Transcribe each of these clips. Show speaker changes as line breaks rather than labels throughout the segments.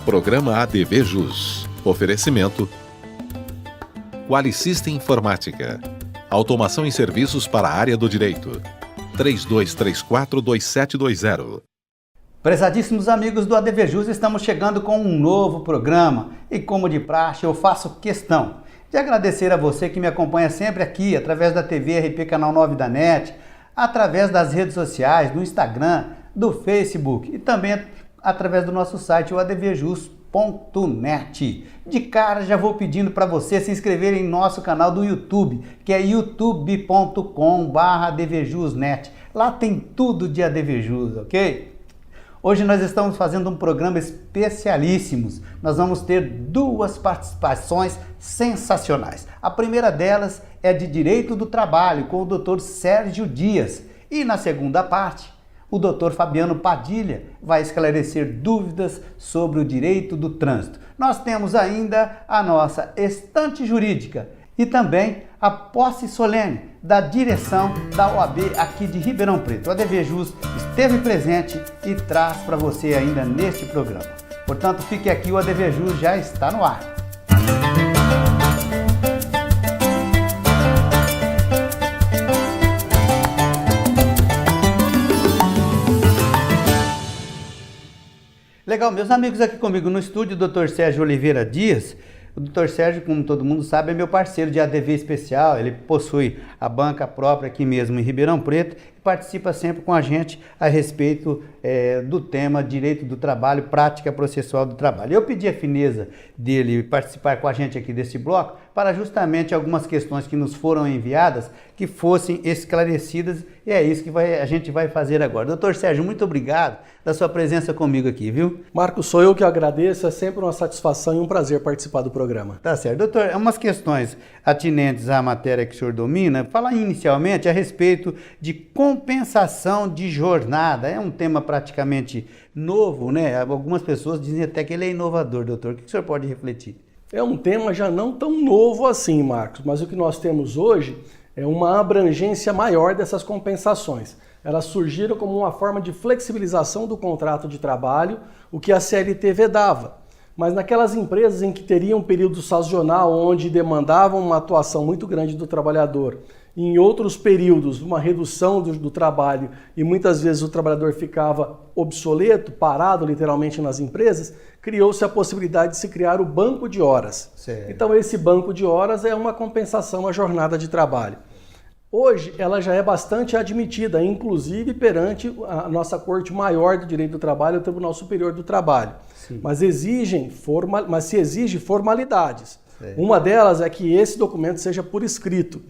Programa ADV Jus. Oferecimento Qualisystem Informática. Automação em serviços para a área do direito. 3234-2720.
Prezadíssimos amigos do ADV Jus, estamos chegando com um novo programa. E como de praxe, eu faço questão de agradecer a você que me acompanha sempre aqui, através da TV RP Canal 9 da NET, através das redes sociais, do Instagram, do Facebook e também através do nosso site, o advjus.net. De cara, já vou pedindo para você se inscrever em nosso canal do YouTube, que é youtube.com/advjusnet. Lá tem tudo de ADVJus, ok? Hoje nós estamos fazendo um programa especialíssimo. Nós vamos ter duas participações sensacionais. A primeira delas é de Direito do Trabalho, com o Dr. Sérgio Dias. E na segunda parte, o Dr. Fabiano Padilha vai esclarecer dúvidas sobre o direito do trânsito. Nós temos ainda a nossa estante jurídica e também a posse solene da direção da OAB aqui de Ribeirão Preto. O ADV Jus esteve presente e traz para você ainda neste programa. Portanto, fique aqui, o ADV Jus já está no ar. Legal, meus amigos aqui comigo no estúdio, o Dr. Sérgio Oliveira Dias. O Dr. Sérgio, como todo mundo sabe, é meu parceiro de ADV especial. Ele possui a banca própria aqui mesmo em Ribeirão Preto e participa sempre com a gente a respeito do tema Direito do Trabalho, Prática Processual do Trabalho. Eu pedi a fineza dele participar com a gente aqui desse bloco para justamente algumas questões que nos foram enviadas que fossem esclarecidas, e é isso que a gente vai fazer agora. Doutor Sérgio, muito obrigado da sua presença comigo aqui, viu?
Marcos, sou eu que agradeço, é sempre uma satisfação e um prazer participar do programa.
Tá certo. Doutor, umas questões atinentes à matéria que o senhor domina, falar inicialmente a respeito de compensação de jornada. É um tema praticamente novo, né? Algumas pessoas dizem até que ele é inovador, doutor. O que o senhor pode refletir?
É um tema já não tão novo assim, Marcos, mas o que nós temos hoje é uma abrangência maior dessas compensações. Elas surgiram como uma forma de flexibilização do contrato de trabalho, o que a CLT vedava. Mas naquelas empresas em que teria um período sazonal, onde demandavam uma atuação muito grande do trabalhador, e em outros períodos uma redução do trabalho, e muitas vezes o trabalhador ficava obsoleto, parado literalmente nas empresas, criou-se a possibilidade de se criar o banco de horas.
Certo.
Então esse banco de horas é uma compensação à jornada de trabalho. Hoje ela já é bastante admitida, inclusive perante a nossa Corte Maior do Direito do Trabalho, o Tribunal Superior do Trabalho.
Sim.
Mas se exige formalidades.
Certo.
Uma delas é que esse documento seja por escrito,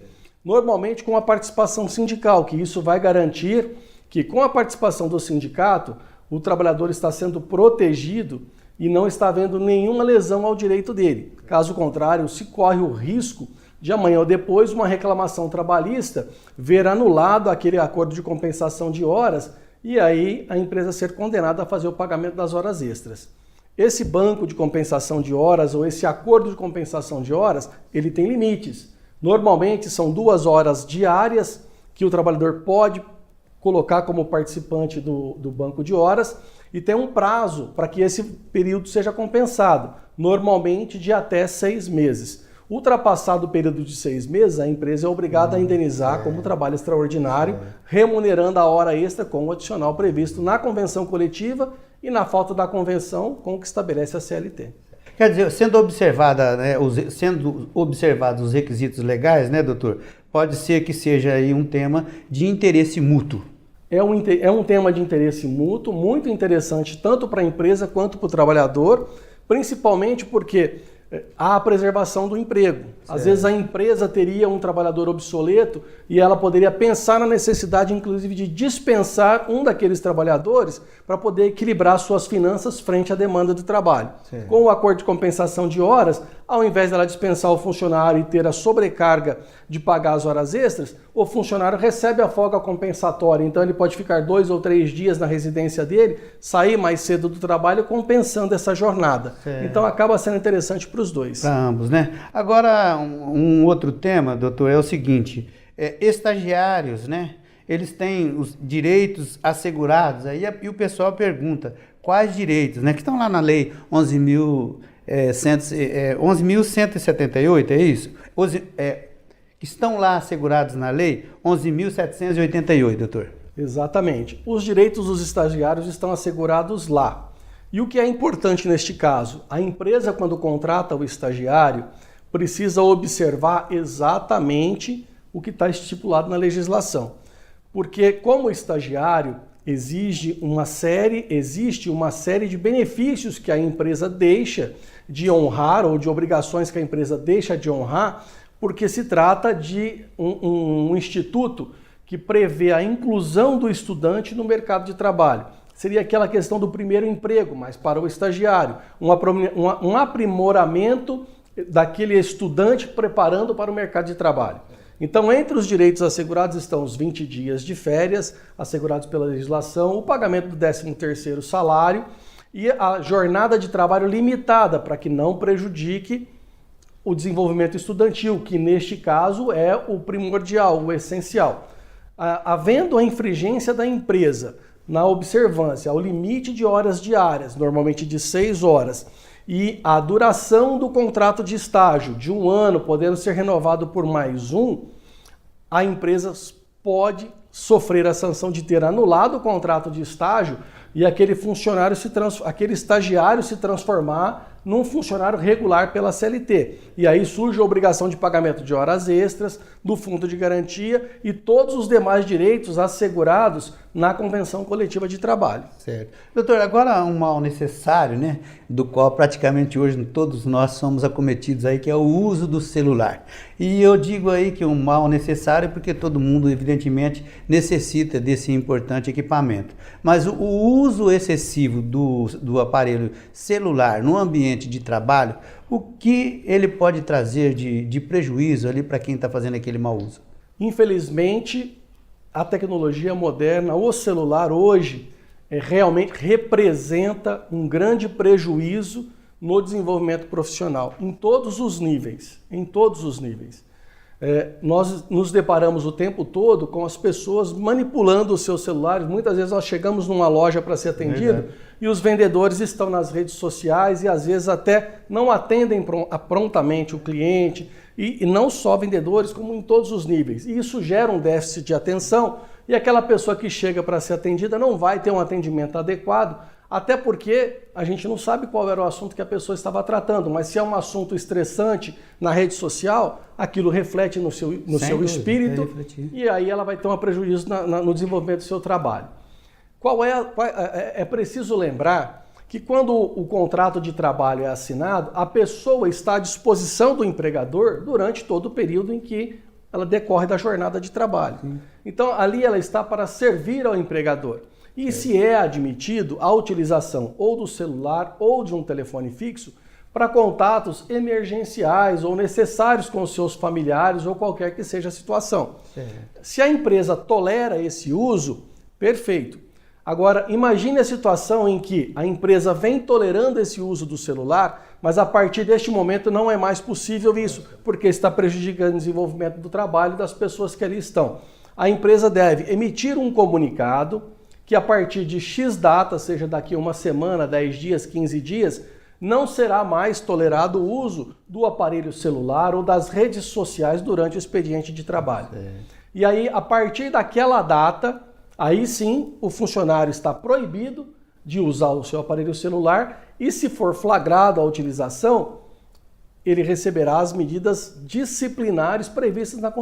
normalmente com a participação sindical, que isso vai garantir que com a participação do sindicato, o trabalhador está sendo protegido e não está havendo nenhuma lesão ao direito dele. Caso contrário, se corre o risco de amanhã ou depois uma reclamação trabalhista ver anulado aquele acordo de compensação de horas e aí a empresa ser condenada a fazer o pagamento das horas extras. Esse banco de compensação de horas ou esse acordo de compensação de horas, ele tem limites. Normalmente são 2 horas diárias que o trabalhador pode colocar como participante do banco de horas e tem um prazo para que esse período seja compensado, normalmente de até 6 meses. Ultrapassado o período de 6 meses, a empresa é obrigada a indenizar como trabalho extraordinário, remunerando a hora extra com o adicional previsto na convenção coletiva e na falta da convenção com o que estabelece a CLT.
Quer dizer, sendo observados os requisitos legais, né, doutor? Pode ser que seja aí um tema de interesse mútuo.
É um tema de interesse mútuo, muito interessante tanto para a empresa quanto para o trabalhador, principalmente porque há a preservação do emprego. Às vezes a empresa teria um trabalhador obsoleto e ela poderia pensar na necessidade, inclusive, de dispensar um daqueles trabalhadores para poder equilibrar suas finanças frente à demanda de trabalho.
Certo.
Com o acordo de compensação de horas, ao invés dela dispensar o funcionário e ter a sobrecarga de pagar as horas extras, o funcionário recebe a folga compensatória. Então ele pode ficar 2 ou 3 dias na residência dele, sair mais cedo do trabalho compensando essa jornada.
Certo.
Então acaba sendo interessante para os dois.
Para ambos, né? Agora, um outro tema, doutor, é o seguinte, estagiários, né? Eles têm os direitos assegurados, aí e o pessoal pergunta, quais direitos, né, que estão lá na lei 11.178, é isso? Estão lá assegurados na lei 11.788, doutor.
Exatamente. Os direitos dos estagiários estão assegurados lá. E o que é importante neste caso? A empresa, quando contrata o estagiário, precisa observar exatamente o que está estipulado na legislação. Porque, como estagiário, existe uma série de benefícios que a empresa deixa de honrar ou de obrigações que a empresa deixa de honrar, porque se trata de um instituto que prevê a inclusão do estudante no mercado de trabalho. Seria aquela questão do primeiro emprego, mas para o estagiário, um aprimoramento daquele estudante preparando para o mercado de trabalho. Então, entre os direitos assegurados estão os 20 dias de férias, assegurados pela legislação, o pagamento do 13º salário e a jornada de trabalho limitada, para que não prejudique o desenvolvimento estudantil, que neste caso é o primordial, o essencial. Havendo a infringência da empresa na observância ao limite de horas diárias, normalmente de 6 horas, e a duração do contrato de estágio de 1 ano, podendo ser renovado por mais 1, a empresa pode sofrer a sanção de ter anulado o contrato de estágio e aquele estagiário se transformar num funcionário regular pela CLT. E aí surge a obrigação de pagamento de horas extras, do fundo de garantia e todos os demais direitos assegurados na Convenção Coletiva de Trabalho.
Certo. Doutor, agora um mal necessário, né, do qual praticamente hoje todos nós somos acometidos aí, que é o uso do celular. E eu digo aí que é um mal necessário porque todo mundo, evidentemente, necessita desse importante equipamento. Mas o uso excessivo do aparelho celular no ambiente de trabalho, o que ele pode trazer de prejuízo ali para quem está fazendo aquele mau uso?
Infelizmente, a tecnologia moderna, o celular hoje, realmente representa um grande prejuízo no desenvolvimento profissional, em todos os níveis, nós nos deparamos o tempo todo com as pessoas manipulando os seus celulares. Muitas vezes nós chegamos numa loja para ser atendido e os vendedores estão nas redes sociais e às vezes até não atendem prontamente o cliente, e não só vendedores, como em todos os níveis. E isso gera um déficit de atenção e aquela pessoa que chega para ser atendida não vai ter um atendimento adequado, até porque a gente não sabe qual era o assunto que a pessoa estava tratando, mas se é um assunto estressante na rede social, aquilo reflete no seu espírito e aí ela vai ter um prejuízo no desenvolvimento do seu trabalho. É preciso lembrar que quando o contrato de trabalho é assinado, a pessoa está à disposição do empregador durante todo o período em que ela decorre da jornada de trabalho. Sim. Então, ali ela está para servir ao empregador. E se é admitido a utilização ou do celular ou de um telefone fixo para contatos emergenciais ou necessários com os seus familiares ou qualquer que seja a situação. Se a empresa tolera esse uso, perfeito. Agora, imagine a situação em que a empresa vem tolerando esse uso do celular, mas a partir deste momento não é mais possível isso, porque está prejudicando o desenvolvimento do trabalho das pessoas que ali estão. A empresa deve emitir um comunicado que a partir de X data, seja daqui a uma semana, 10 dias, 15 dias, não será mais tolerado o uso do aparelho celular ou das redes sociais durante o expediente de trabalho. E aí, a partir daquela data, aí sim, o funcionário está proibido de usar o seu aparelho celular e, se for flagrado a utilização, ele receberá as medidas disciplinares previstas na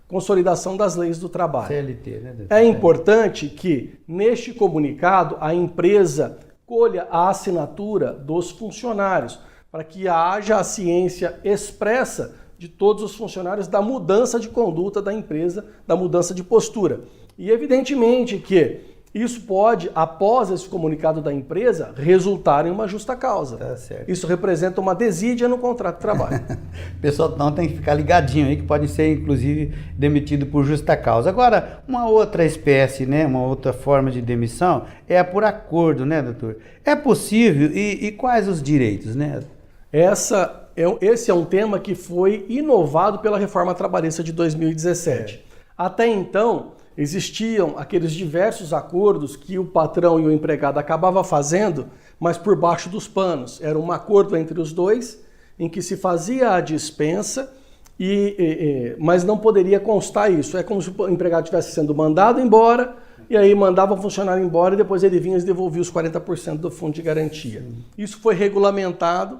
consolidação das leis do trabalho.
CLT, né?
É importante que, neste comunicado, a empresa colha a assinatura dos funcionários, para que haja a ciência expressa de todos os funcionários da mudança de conduta da empresa, da mudança de postura. E evidentemente que isso pode, após esse comunicado da empresa, resultar em uma justa causa.
Tá certo.
Isso representa uma desídia no contrato de trabalho.
O pessoal não tem que ficar ligadinho aí, que pode ser inclusive demitido por justa causa. Agora, uma outra espécie, né, uma outra forma de demissão é por acordo, né, doutor? É possível e quais os direitos, né?
Esse é um tema que foi inovado pela reforma trabalhista de 2017. Até então, existiam aqueles diversos acordos que o patrão e o empregado acabavam fazendo, mas por baixo dos panos. Era um acordo entre os dois, em que se fazia a dispensa, mas não poderia constar isso. É como se o empregado estivesse sendo mandado embora, e aí mandava o funcionário embora e depois ele vinha e devolvia os 40% do fundo de garantia. Isso foi regulamentado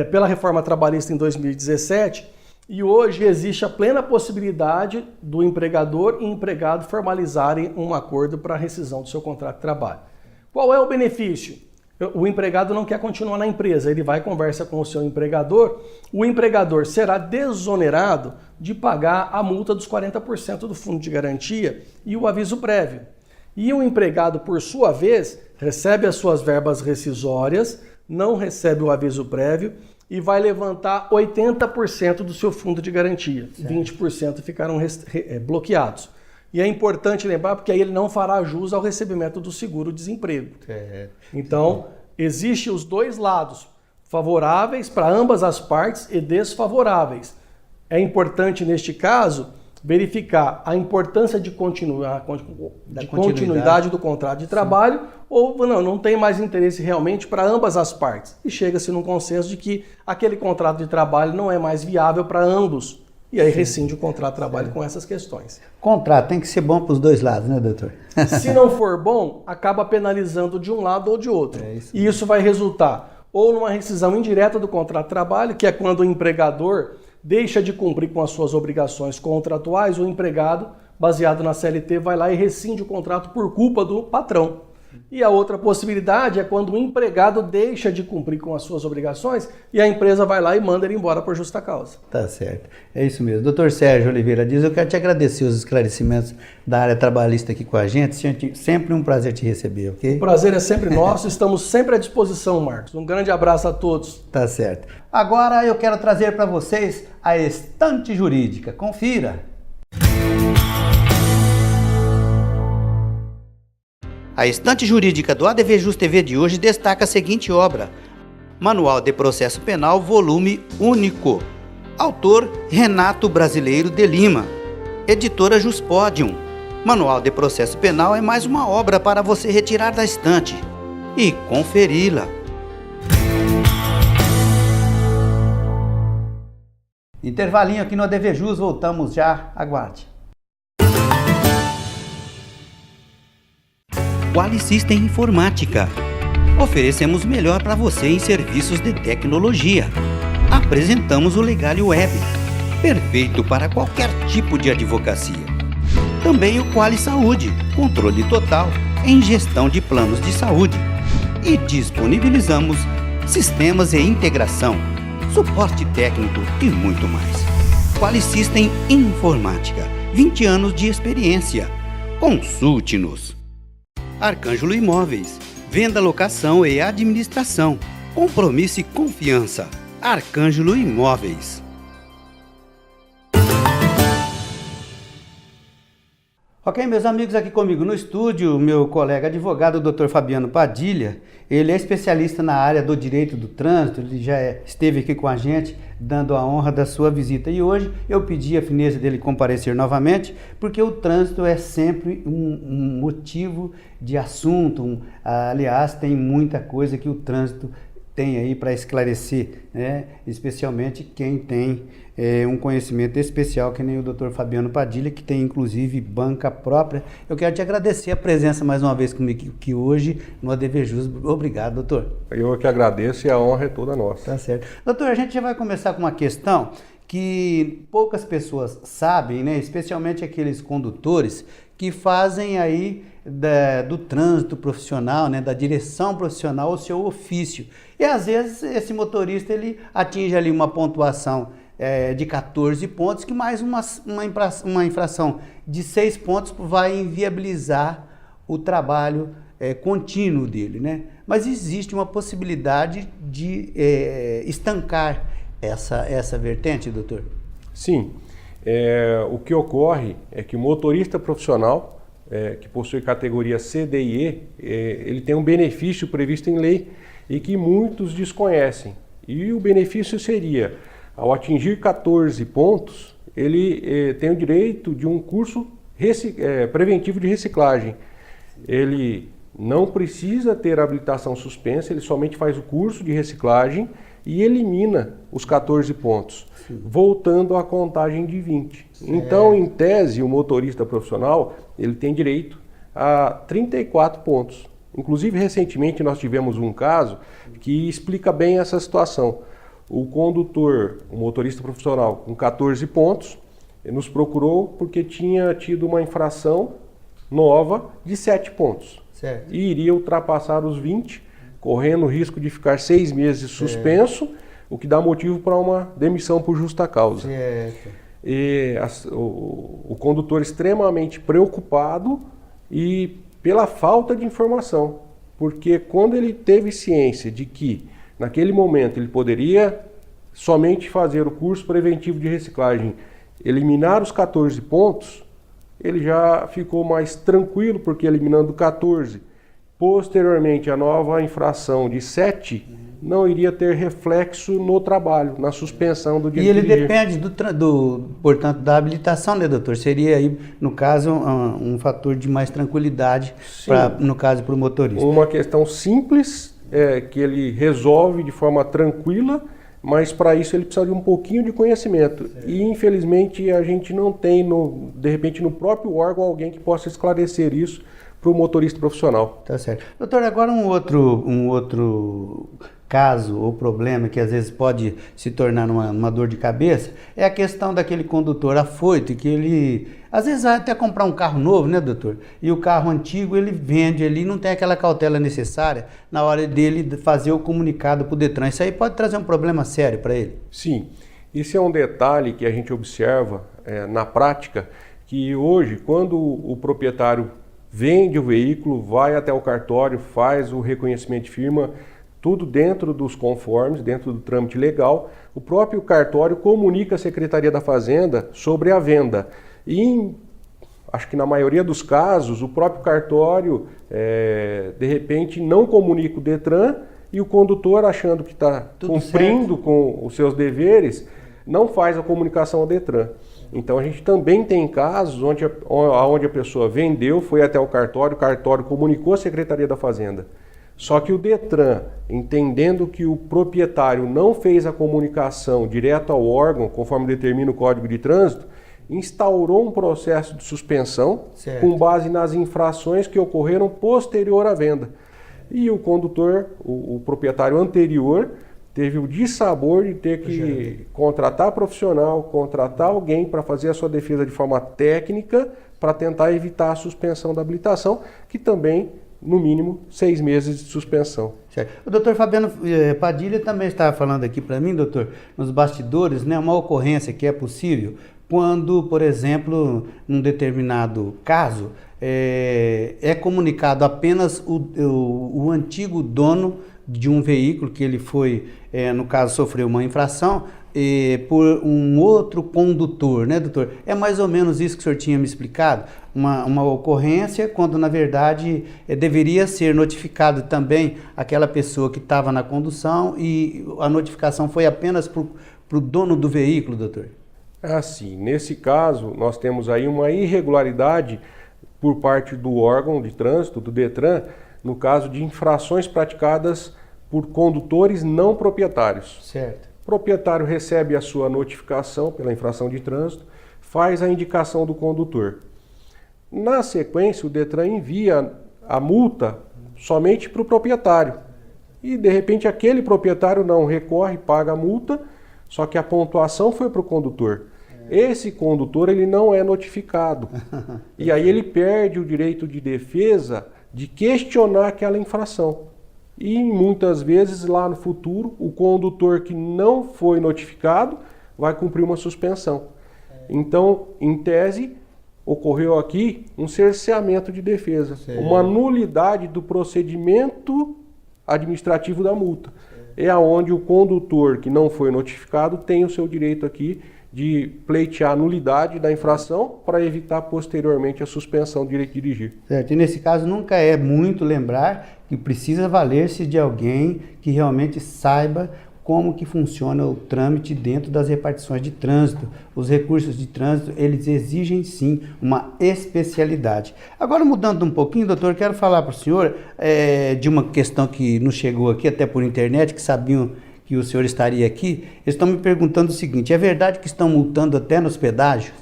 pela reforma trabalhista em 2017 e hoje existe a plena possibilidade do empregador e empregado formalizarem um acordo para a rescisão do seu contrato de trabalho. Qual é o benefício? O empregado não quer continuar na empresa, ele vai e conversa com o seu empregador, o empregador será desonerado de pagar a multa dos 40% do fundo de garantia e o aviso prévio. E o empregado, por sua vez, recebe as suas verbas rescisórias, não recebe o aviso prévio e vai levantar 80% do seu fundo de garantia. Certo. 20% ficaram bloqueados. E é importante lembrar, porque aí ele não fará jus ao recebimento do seguro-desemprego. Então, existem os dois lados, favoráveis para ambas as partes e desfavoráveis. É importante, neste caso, verificar a importância de continuidade do contrato de trabalho. Sim. Ou não tem mais interesse realmente para ambas as partes. E chega-se num consenso de que aquele contrato de trabalho não é mais viável para ambos. E aí rescinde o contrato de trabalho com essas questões.
Contrato tem que ser bom para os dois lados, né, doutor?
Se não for bom, acaba penalizando de um lado ou de outro. E isso vai resultar ou numa rescisão indireta do contrato de trabalho, que é quando o empregador deixa de cumprir com as suas obrigações contratuais, o empregado, baseado na CLT, vai lá e rescinde o contrato por culpa do patrão. E a outra possibilidade é quando o empregado deixa de cumprir com as suas obrigações e a empresa vai lá e manda ele embora por justa causa.
Tá certo. É isso mesmo. Doutor Sérgio Oliveira Dias, eu quero te agradecer os esclarecimentos da área trabalhista aqui com a gente. Sempre um prazer te receber, ok?
O prazer é sempre nosso. Estamos sempre à disposição, Marcos. Um grande abraço a todos.
Tá certo. Agora eu quero trazer para vocês a Estante Jurídica. Confira. A Estante Jurídica do ADVJus TV de hoje destaca a seguinte obra: Manual de Processo Penal, volume único. Autor Renato Brasileiro de Lima. Editora Juspodium. Manual de Processo Penal é mais uma obra para você retirar da estante e conferi-la. Intervalinho aqui no ADVJus, voltamos já, aguarde. Qualisystem Informática. Oferecemos o melhor para você em serviços de tecnologia. Apresentamos o Legale Web, perfeito para qualquer tipo de advocacia. Também o Quali Saúde, controle total em gestão de planos de saúde. E disponibilizamos sistemas e integração, suporte técnico e muito mais. Qualisystem Informática, 20 anos de experiência. Consulte-nos. Arcângelo Imóveis, venda, locação e administração. Compromisso e confiança. Arcângelo Imóveis. Ok, meus amigos, aqui comigo no estúdio, meu colega advogado, o Dr. Fabiano Padilha. Ele é especialista na área do direito do trânsito, ele já esteve aqui com a gente, dando a honra da sua visita. E hoje eu pedi a fineza dele comparecer novamente, porque o trânsito é sempre um motivo de assunto. Aliás, tem muita coisa que o trânsito tem aí para esclarecer, né? Especialmente quem tem um conhecimento especial, que nem o Dr. Fabiano Padilha, que tem inclusive banca própria. Eu quero te agradecer a presença mais uma vez comigo aqui hoje no ADVJus. Obrigado, doutor.
Eu que agradeço e a honra é toda nossa.
Tá certo. Doutor, a gente já vai começar com uma questão que poucas pessoas sabem, né? Especialmente aqueles condutores que fazem aí do trânsito profissional, né? Da direção profissional o seu ofício. E às vezes esse motorista ele atinge ali uma pontuação de 14 pontos, que mais uma infração de 6 pontos vai inviabilizar o trabalho contínuo dele, né? Mas existe uma possibilidade de estancar essa vertente, doutor?
Sim. O que ocorre é que o motorista profissional, que possui categoria C, D e E, ele tem um benefício previsto em lei e que muitos desconhecem. E o benefício seria: ao atingir 14 pontos, ele tem o direito de um curso preventivo de reciclagem. Ele não precisa ter habilitação suspensa, ele somente faz o curso de reciclagem e elimina os 14 pontos, voltando à contagem de 20. Então, em tese, o motorista profissional ele tem direito a 34 pontos. Inclusive, recentemente, nós tivemos um caso que explica bem essa situação. O condutor, o motorista profissional com 14 pontos, nos procurou porque tinha tido uma infração nova de 7 pontos.
Certo.
E iria ultrapassar os 20, correndo o risco de ficar 6 meses suspenso, o que dá motivo para uma demissão por justa causa.
Certo.
E o condutor extremamente preocupado e pela falta de informação, porque quando ele teve ciência de que naquele momento ele poderia somente fazer o curso preventivo de reciclagem, eliminar os 14 pontos, ele já ficou mais tranquilo, porque eliminando 14, posteriormente a nova infração de 7 não iria ter reflexo no trabalho, na suspensão do direito
E ele
de dirigir.
depende, portanto, da habilitação, né, doutor? Seria aí, no caso, um fator de mais tranquilidade, no caso, para o motorista.
Uma questão simples, que ele resolve de forma tranquila, mas para isso ele precisa de um pouquinho de conhecimento. E infelizmente a gente não tem, de repente, no próprio órgão alguém que possa esclarecer isso para o motorista profissional.
Tá certo. Doutor, agora um outro caso ou problema que às vezes pode se tornar uma dor de cabeça é a questão daquele condutor afoito, que ele às vezes vai até comprar um carro novo, né, doutor? E o carro antigo ele vende ali, não tem aquela cautela necessária na hora dele fazer o comunicado para o Detran. Isso aí pode trazer um problema sério para ele?
Sim, isso é um detalhe que a gente observa na prática, que hoje, quando o proprietário vende o veículo, vai até o cartório, faz o reconhecimento de firma, tudo dentro dos conformes, dentro do trâmite legal, o próprio cartório comunica à Secretaria da Fazenda sobre a venda. E, acho que na maioria dos casos, o próprio cartório, de repente, não comunica o Detran e o condutor, achando que está cumprindo com os seus deveres, não faz a comunicação ao Detran. Então, a gente também tem casos onde a pessoa vendeu, foi até o cartório comunicou à Secretaria da Fazenda. Só que o Detran, entendendo que o proprietário não fez a comunicação direto ao órgão, conforme determina o Código de Trânsito, instaurou um processo de suspensão com base nas infrações que ocorreram posterior à venda. E o condutor, o proprietário anterior, teve o dissabor de ter que contratar profissional, contratar alguém para fazer a sua defesa de forma técnica para tentar evitar a suspensão da habilitação, que também, no mínimo, 6 meses de suspensão.
Certo. O doutor Fabiano Padilha também estava falando aqui para mim, doutor, nos bastidores, né, uma ocorrência que é possível quando, por exemplo, num determinado caso, é comunicado apenas o antigo dono de um veículo que ele foi, no caso, sofreu uma infração por um outro condutor, né, doutor? É mais ou menos isso que o senhor tinha me explicado? Uma ocorrência quando, na verdade, deveria ser notificado também aquela pessoa que estava na condução e a notificação foi apenas para o dono do veículo, doutor?
Assim, nesse caso, nós temos aí uma irregularidade por parte do órgão de trânsito, do Detran, no caso de infrações praticadas por condutores não proprietários.
Certo.
O proprietário recebe a sua notificação pela infração de trânsito, faz a indicação do condutor. Na sequência, o Detran envia a multa somente para o proprietário. E, de repente, aquele proprietário não recorre, paga a multa, só que a pontuação foi para o condutor. Esse condutor ele não é notificado. E aí ele perde o direito de defesa de questionar aquela infração. E muitas vezes lá no futuro o condutor que não foi notificado vai cumprir uma suspensão. Então, em tese, ocorreu aqui um cerceamento de defesa, uma nulidade do procedimento administrativo da multa. É aonde o condutor que não foi notificado tem o seu direito aqui de pleitear a nulidade da infração para evitar posteriormente a suspensão do direito de dirigir.
Certo. E nesse caso nunca é muito lembrar que precisa valer-se de alguém que realmente saiba como que funciona o trâmite dentro das repartições de trânsito. Os recursos de trânsito, eles exigem sim uma especialidade. Agora, mudando um pouquinho, doutor, quero falar para o senhor de uma questão que nos chegou aqui, até por internet, que sabiam que o senhor estaria aqui. Eles estão me perguntando o seguinte: é verdade que estão multando até nos pedágios?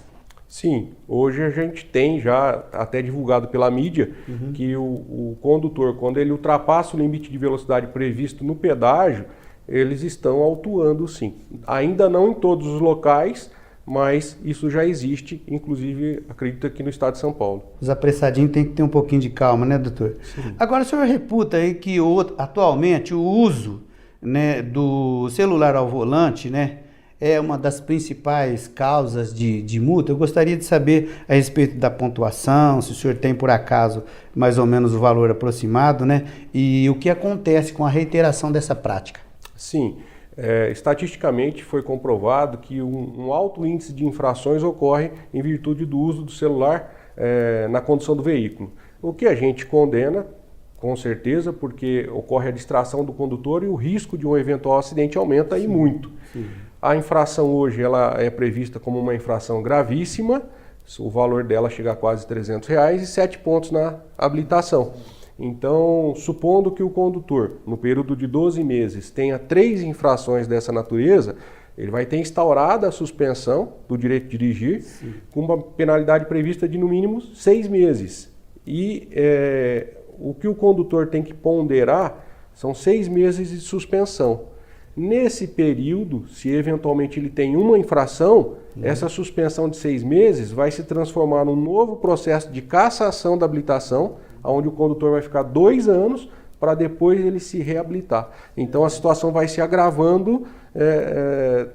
Sim, hoje a gente tem já até divulgado pela mídia que o condutor, quando ele ultrapassa o limite de velocidade previsto no pedágio, eles estão autuando sim. Ainda não em todos os locais, mas isso já existe, inclusive, acredito, aqui no estado de São Paulo.
Os apressadinhos têm que ter um pouquinho de calma, né, doutor?
Sim.
Agora, o senhor reputa aí que atualmente o uso, né, do celular ao volante, né, é uma das principais causas de multa. Eu gostaria de saber a respeito da pontuação, se o senhor tem, por acaso, mais ou menos o valor aproximado, né, e o que acontece com a reiteração dessa prática.
Sim, estatisticamente foi comprovado que um alto índice de infrações ocorre em virtude do uso do celular na condução do veículo. O que a gente condena, com certeza, porque ocorre a distração do condutor e o risco de um eventual acidente aumenta e muito. Sim. A infração hoje ela é prevista como uma infração gravíssima, o valor dela chega a quase R$300 e 7 pontos na habilitação. Então, supondo que o condutor, no período de 12 meses, tenha 3 infrações dessa natureza, ele vai ter instaurada a suspensão do direito de dirigir, sim, com uma penalidade prevista de no mínimo 6 meses. E o que o condutor tem que ponderar são 6 meses de suspensão. Nesse período, se eventualmente ele tem uma infração, essa suspensão de 6 meses vai se transformar num novo processo de cassação da habilitação, onde o condutor vai ficar 2 anos para depois ele se reabilitar. Então a situação vai se agravando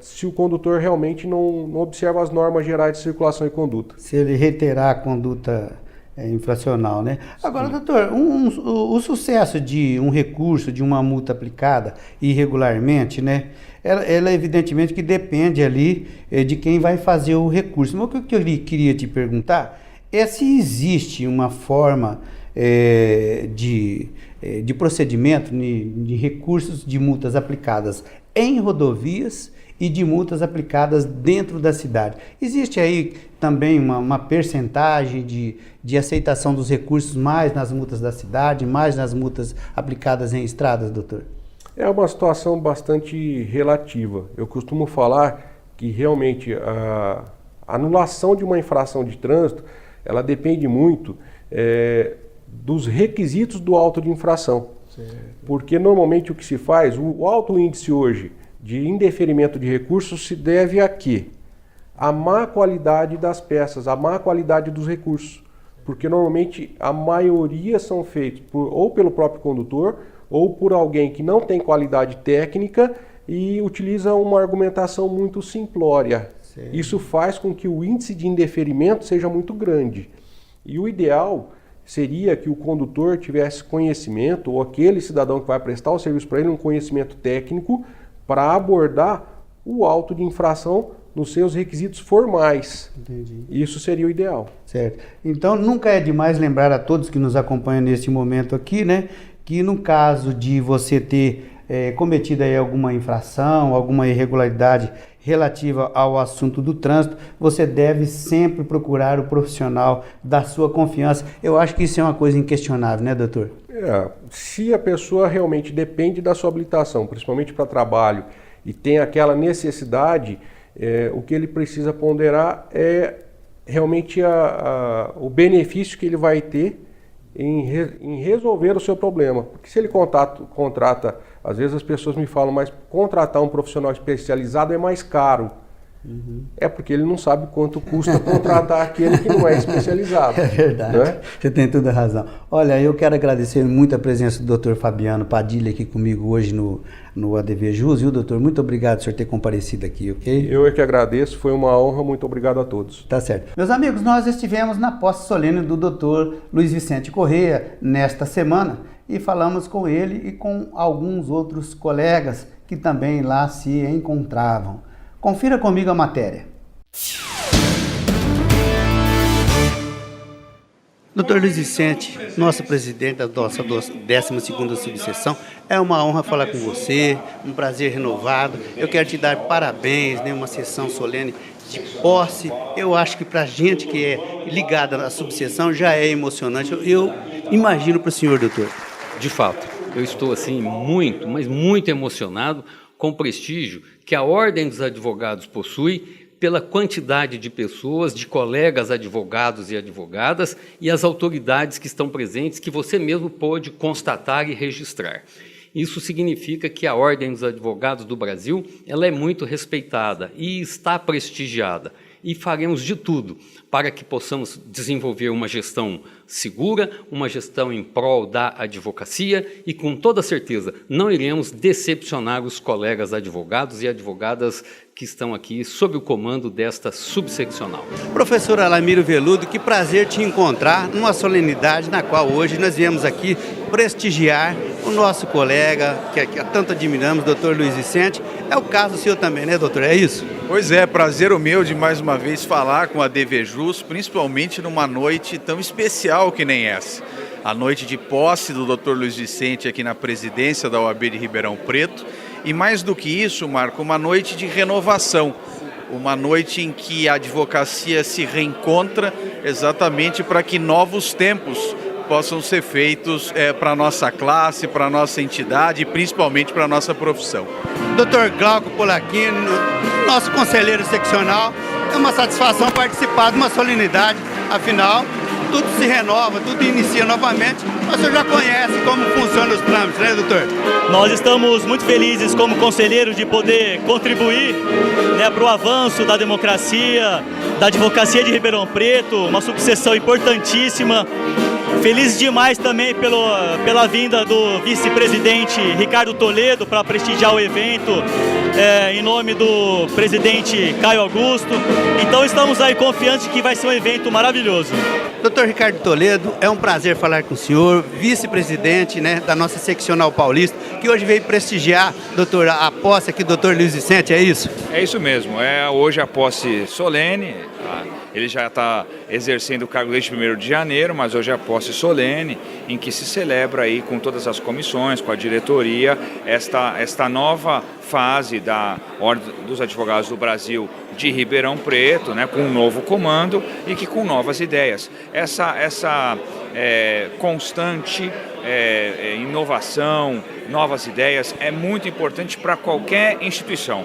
se o condutor realmente não observa as normas gerais de circulação e conduta.
Se ele reiterar a conduta infracional, né? Agora, doutor, o sucesso de um recurso, de uma multa aplicada irregularmente, né? Ela evidentemente que depende ali de quem vai fazer o recurso. Mas o que eu queria te perguntar é se existe uma forma de procedimento de recursos de multas aplicadas em rodovias e de multas aplicadas dentro da cidade. Existe aí também uma percentagem de aceitação dos recursos mais nas multas da cidade, mais nas multas aplicadas em estradas, doutor?
É uma situação bastante relativa. Eu costumo falar que realmente a anulação de uma infração de trânsito, ela depende muito dos requisitos do auto de infração. Certo. Porque normalmente o que se faz, o alto índice hoje de indeferimento de recursos se deve a quê? A má qualidade das peças, a má qualidade dos recursos. Porque normalmente a maioria são feitos ou pelo próprio condutor ou por alguém que não tem qualidade técnica e utiliza uma argumentação muito simplória. Certo. Isso faz com que o índice de indeferimento seja muito grande. E o ideal seria que o condutor tivesse conhecimento, ou aquele cidadão que vai prestar o serviço para ele, um conhecimento técnico para abordar o auto de infração nos seus requisitos formais. Entendi. Isso seria o ideal.
Certo. Então, nunca é demais lembrar a todos que nos acompanham neste momento aqui, né, que no caso de você ter cometido aí alguma infração, alguma irregularidade relativa ao assunto do trânsito, você deve sempre procurar o profissional da sua confiança. Eu acho que isso é uma coisa inquestionável, né, doutor?
Se a pessoa realmente depende da sua habilitação, principalmente para trabalho, e tem aquela necessidade, o que ele precisa ponderar é realmente o benefício que ele vai ter em resolver o seu problema. Porque se ele contrata, às vezes as pessoas me falam, mas contratar um profissional especializado é mais caro. Uhum. É porque ele não sabe quanto custa contratar aquele que não é especializado.
É verdade, né? Você tem toda a razão. Olha, eu quero agradecer muito a presença do Dr. Fabiano Padilha aqui comigo hoje no ADV Jus, viu, doutor? Muito obrigado por ter comparecido aqui, ok?
Eu é que agradeço, foi uma honra, muito obrigado a todos.
Tá certo. Meus amigos, nós estivemos na posse solene do Dr. Luiz Vicente Correia nesta semana e falamos com ele e com alguns outros colegas que também lá se encontravam. Confira comigo a matéria. Doutor Luiz Vicente, nosso presidente da nossa 12ª subseção, é uma honra falar com você, um prazer renovado. Eu quero te dar parabéns, né, uma sessão solene de posse. Eu acho que para a gente que é ligada à subseção já é emocionante. Eu imagino para o senhor, doutor.
De fato, eu estou assim muito, mas muito emocionado com o prestígio que a Ordem dos Advogados possui pela quantidade de pessoas, de colegas advogados e advogadas e as autoridades que estão presentes, que você mesmo pôde constatar e registrar. Isso significa que a Ordem dos Advogados do Brasil ela é muito respeitada e está prestigiada. E faremos de tudo para que possamos desenvolver uma gestão segura, uma gestão em prol da advocacia e, com toda certeza, não iremos decepcionar os colegas advogados e advogadas que estão aqui sob o comando desta subseccional.
Professor Alamiro Veludo, que prazer te encontrar numa solenidade na qual hoje nós viemos aqui prestigiar o nosso colega, que tanto admiramos, doutor Luiz Vicente. É o caso seu também, né, doutor? É isso?
Pois é, prazer o meu de mais uma vez falar com a ADVJus, principalmente numa noite tão especial que nem essa. A noite de posse do Dr. Luiz Vicente aqui na presidência da OAB de Ribeirão Preto. E mais do que isso, Marco, uma noite de renovação. Uma noite em que a advocacia se reencontra exatamente para que novos tempos possam ser feitos para a nossa classe, para a nossa entidade e principalmente para a nossa profissão.
Doutor Glauco Polaquino, nosso conselheiro seccional, é uma satisfação participar de uma solenidade, afinal, tudo se renova, tudo inicia novamente, mas o senhor já conhece como funcionam os trâmites, né, doutor?
Nós estamos muito felizes como conselheiros de poder contribuir, né, para o avanço da democracia, da advocacia de Ribeirão Preto, uma subseção importantíssima. Feliz demais também pela vinda do vice-presidente Ricardo Toledo para prestigiar o evento em nome do presidente Caio Augusto. Então estamos aí confiantes que vai ser um evento maravilhoso.
Doutor Ricardo Toledo, é um prazer falar com o senhor, vice-presidente, né, da nossa seccional paulista, que hoje veio prestigiar, doutor, a posse aqui do doutor Luiz Vicente, é isso?
É isso mesmo, hoje a posse solene. Ele já está exercendo o cargo desde 1º de janeiro, mas hoje é a posse solene, em que se celebra aí com todas as comissões, com a diretoria, esta nova fase da Ordem dos Advogados do Brasil de Ribeirão Preto, né, com um novo comando e que com novas ideias. Essa constante inovação, novas ideias, é muito importante para qualquer instituição,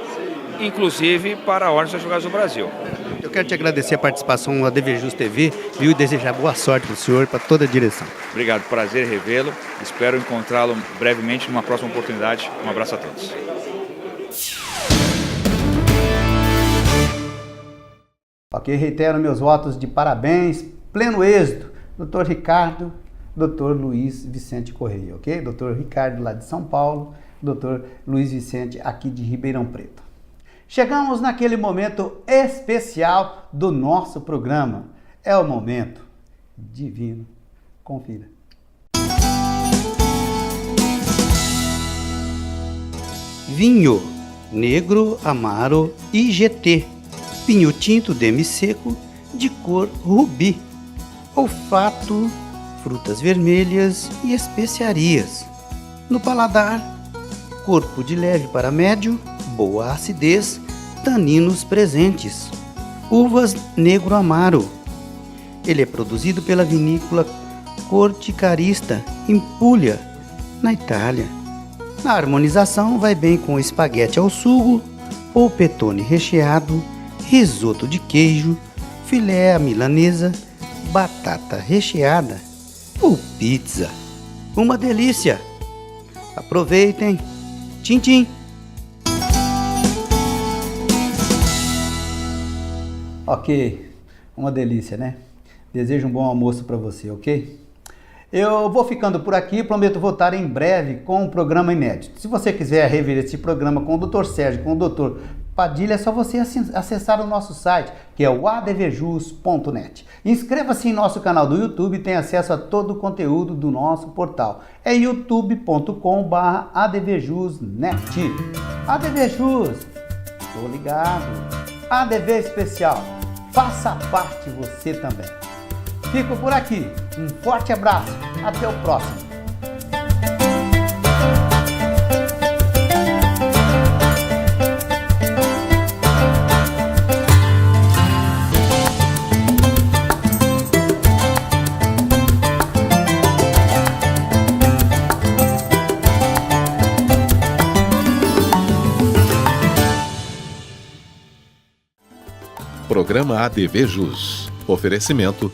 inclusive para a Ordem dos Advogados do Brasil.
Eu quero te agradecer a participação na ADVJus TV, viu, e desejar boa sorte para o senhor e para toda a direção.
Obrigado, prazer revê-lo. Espero encontrá-lo brevemente numa próxima oportunidade. Um abraço a todos.
Ok, reitero meus votos de parabéns, pleno êxito, doutor Ricardo, doutor Luiz Vicente Correia, ok? Doutor Ricardo lá de São Paulo, doutor Luiz Vicente aqui de Ribeirão Preto. Chegamos naquele momento especial do nosso programa. É o momento divino. Confira. Vinho Negro Amaro IGT. Vinho tinto demi-seco de cor rubi. Olfato, frutas vermelhas e especiarias. No paladar, corpo de leve para médio, boa acidez, taninos presentes. Uvas Negro Amaro. Ele é produzido pela vinícola Corticarista, em Puglia, na Itália. Na harmonização vai bem com espaguete ao sugo, polpetone recheado, risoto de queijo, filé à milanesa, batata recheada ou pizza. Uma delícia! Aproveitem! Tchim, tchim! Ok, uma delícia, né? Desejo um bom almoço para você, ok? Eu vou ficando por aqui, prometo voltar em breve com um programa inédito. Se você quiser rever esse programa com o Dr. Sérgio, com o Dr. Padilha, é só você acessar o nosso site, que é o advjus.net. Inscreva-se em nosso canal do YouTube e tenha acesso a todo o conteúdo do nosso portal. É youtube.com/advjus.net. ADVJus, tô ligado. ADV Especial, faça parte você também. Fico por aqui. Um forte abraço. Até o próximo.
Programa ADV Jus. Oferecimento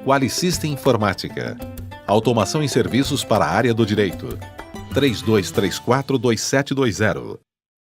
Qualisystem Informática. Automação em serviços para a área do direito. 3234-2720.